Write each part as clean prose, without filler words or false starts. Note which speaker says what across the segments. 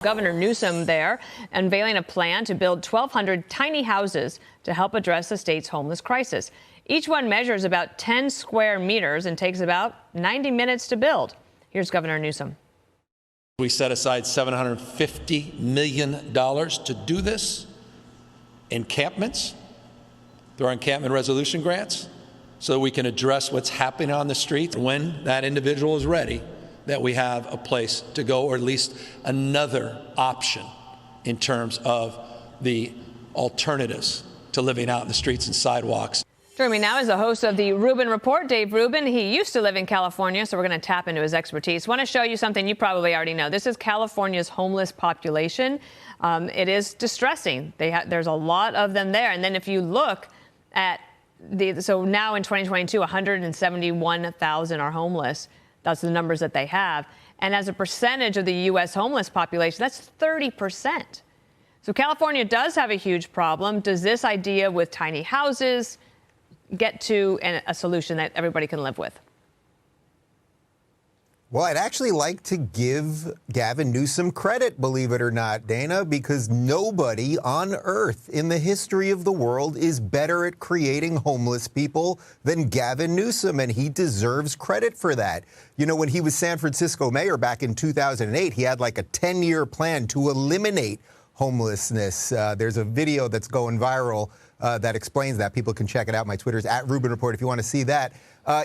Speaker 1: Governor Newsom there unveiling a plan to build 1,200 tiny houses to help address the state's homeless crisis. Each one measures about 10 square meters and takes about 90 minutes to build. Here's Governor Newsom.
Speaker 2: We set aside $750 million to do this. Encampments, through our encampment resolution grants, so that we can address what's happening on the streets when that individual is ready, that we have a place to go, or at least another option in terms of the alternatives to living out in the streets and sidewalks.
Speaker 1: Joining me now is the host of the Rubin Report, Dave Rubin. He used to live in California, so we're going to tap into his expertise. I want to show you something you probably already know. This is California's homeless population. It is distressing. There's a lot of them there. And then if you look at so now in 2022, 171,000 are homeless. That's the numbers that they have. And as a percentage of the U.S. homeless population, that's 30%. So California does have a huge problem. Does this idea with tiny houses get to a solution that everybody can live with?
Speaker 3: Well, I'd actually like to give Gavin Newsom credit, believe it or not, Dana, because nobody on earth in the history of the world is better at creating homeless people than Gavin Newsom, and he deserves credit for that. You know, when he was San Francisco mayor back in 2008, he had like a 10-year plan to eliminate homelessness. There's a video that's going viral that explains that. People can check it out. My Twitter's @Rubin Report if you want to see that.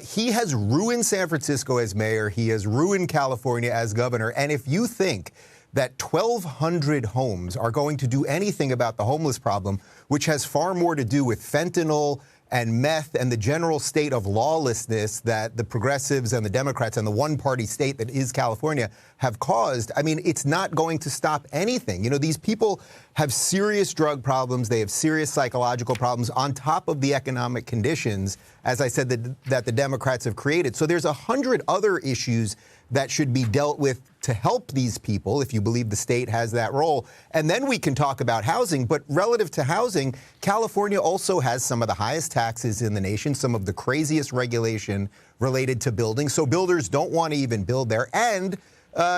Speaker 3: He has ruined San Francisco as mayor. He has ruined California as governor. And if you think that 1,200 homes are going to do anything about the homeless problem, which has far more to do with fentanyl and meth and the general state of lawlessness that the progressives and the Democrats and the one-party state that is California have caused, I mean, it's not going to stop anything. You know, these people have serious drug problems. They have serious psychological problems on top of the economic conditions, as I said, that the Democrats have created. So there's 100 other issues that should be dealt with to help these people, if you believe the state has that role. And then we can talk about housing. But relative to housing, California also has some of the highest taxes in the nation, some of the craziest regulation related to building. So builders don't want to even build there. And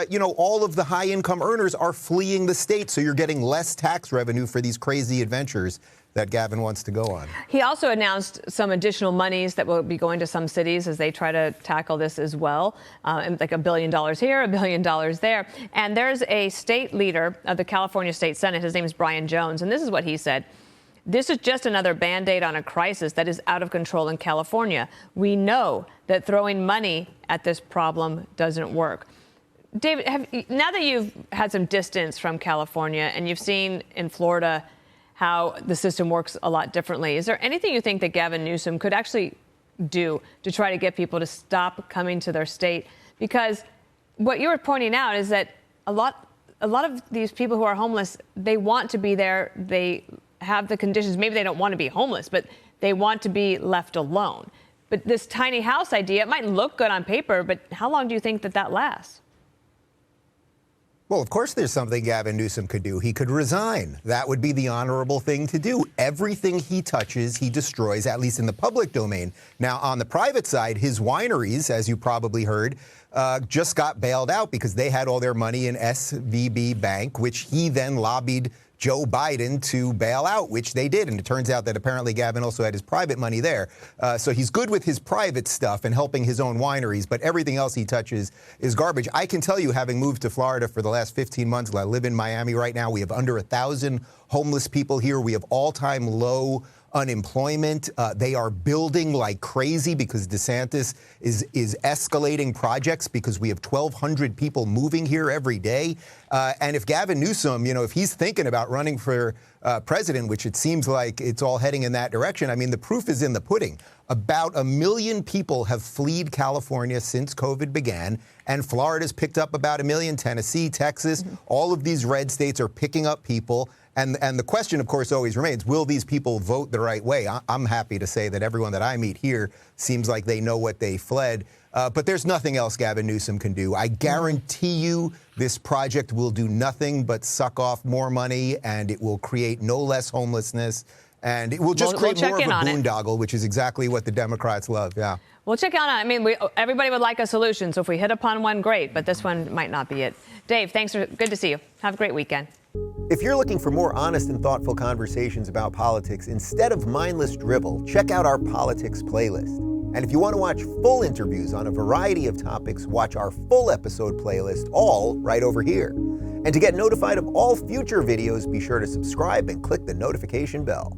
Speaker 3: you know, all of the high income earners are fleeing the state. So you're getting less tax revenue for these crazy adventures that Gavin wants to go on. He
Speaker 1: also announced some additional monies that will be going to some cities as they try to tackle this as well. Like $1 billion here, $1 billion there. And there's a state leader of the California State Senate. His name is Brian Jones. And this is what he said. This is just another Band-Aid on a crisis that is out of control in California. We know that throwing money at this problem doesn't work. David, now that you've had some distance from California and you've seen in Florida how the system works a lot differently, is there anything you think that Gavin Newsom could actually do to try to get people to stop coming to their state? Because what you were pointing out is that a lot of these people who are homeless, they want to be there. They have the conditions. Maybe they don't want to be homeless, but they want to be left alone. But this tiny house idea, it might look good on paper, but how long do you think that lasts?
Speaker 3: Well, of course, there's something Gavin Newsom could do. He could resign. That would be the honorable thing to do. Everything he touches, he destroys, at least in the public domain. Now, on the private side, his wineries, as you probably heard, just got bailed out because they had all their money in SVB Bank, which he then lobbied Joe Biden to bail out, which they did. And it turns out that apparently Gavin also had his private money there. So he's good with his private stuff and helping his own wineries, but everything else he touches is garbage. I can tell you, having moved to Florida for the last 15 months, I live in Miami right now. We have under 1,000 homeless people here. We have all-time low unemployment. They are building like crazy because DeSantis is escalating projects because we have 1,200 people moving here every day. And if Gavin Newsom, you know, if he's thinking about running for president, which it seems like it's all heading in that direction, I mean, the proof is in the pudding. About 1 million people have fled California since COVID began, and Florida's picked up about 1 million. Tennessee, Texas, all of these red states are picking up people. And the question, of course, always remains, will these people vote the right way? I'm happy to say that everyone that I meet here seems like they know what they fled. But there's nothing else Gavin Newsom can do. I guarantee you this project will do nothing but suck off more money, and it will create no less homelessness. And it will just create more of a boondoggle, which is exactly what the Democrats love. Yeah.
Speaker 1: We'll check out. I mean, everybody would like a solution. So if we hit upon one, great. But this one might not be it. Dave, thanks. Good to see you. Have a great weekend.
Speaker 3: If you're looking for more honest and thoughtful conversations about politics instead of mindless drivel, check out our politics playlist. And if you want to watch full interviews on a variety of topics, watch our full episode playlist, all right over here. And to get notified of all future videos, be sure to subscribe and click the notification bell.